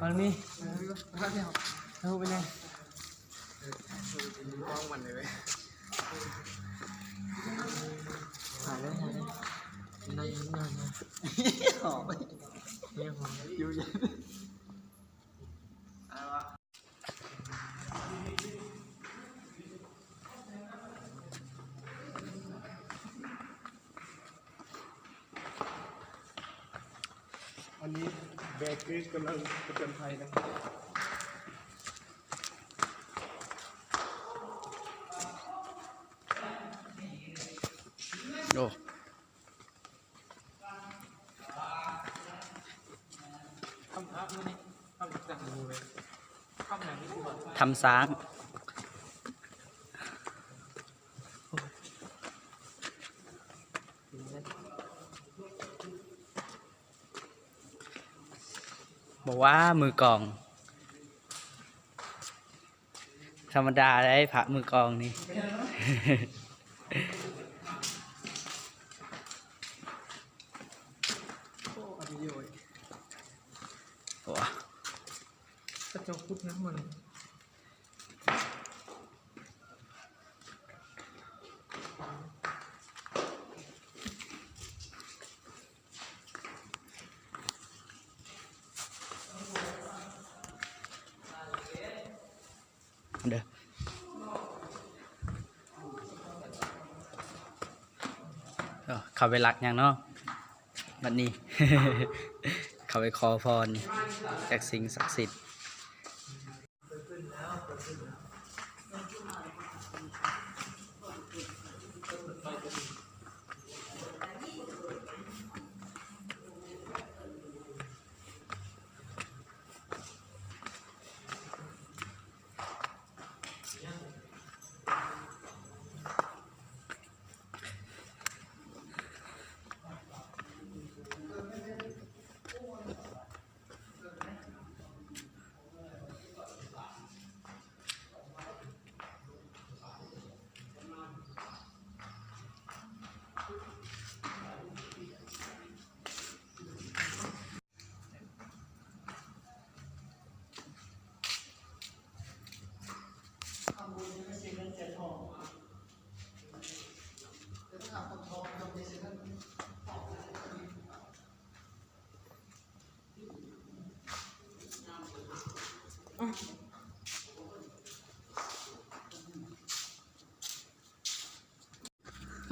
มันมีเอาไปเลยกล้องมันเลยไหมหายแล้วได้ยินหน่อยนะหอมเนี่ยหอมอยู่เย็นอะไรวะอันนี้แบกคือกำลังประจนภัยนะโอ้ทำซ้างบอกว่ามือกองธรรมดาได้พระมือกองนี่ ว้ากระจกพุทธนะมันเด้อเข้าไปหลักอย่างเนาะบัดนี้ เข้าไปขอพรจากสิ่งศักดิ์สิทธิ์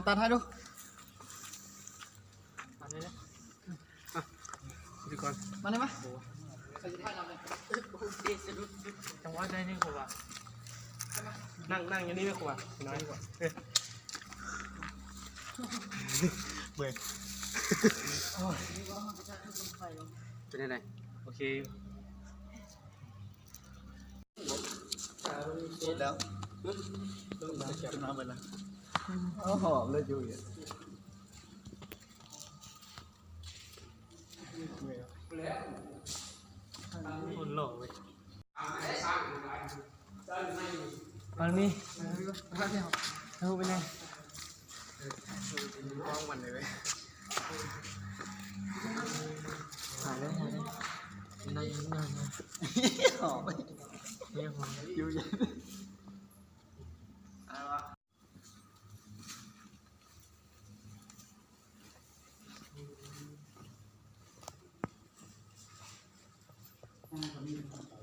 ตาท้ายดูมาเลยนะดูก่อนมาเลยไหมจังหวะได้นี่กูว่านั่งอย่างนี้ไม่กูว่าน้อยกว่าเมื่อยเป็นยังไงโอเคแล้วเริ่มจะจับน้ำไปแล้วหอมเลยอยู่อย่างคนหล่อเว้ยมันมีเอาไปเลยกล้องมันเลยไหมหายแล้วได้ยินหน่อยนะหอมเนี่ยหอมอยู่เย็นอะไรวะอ่า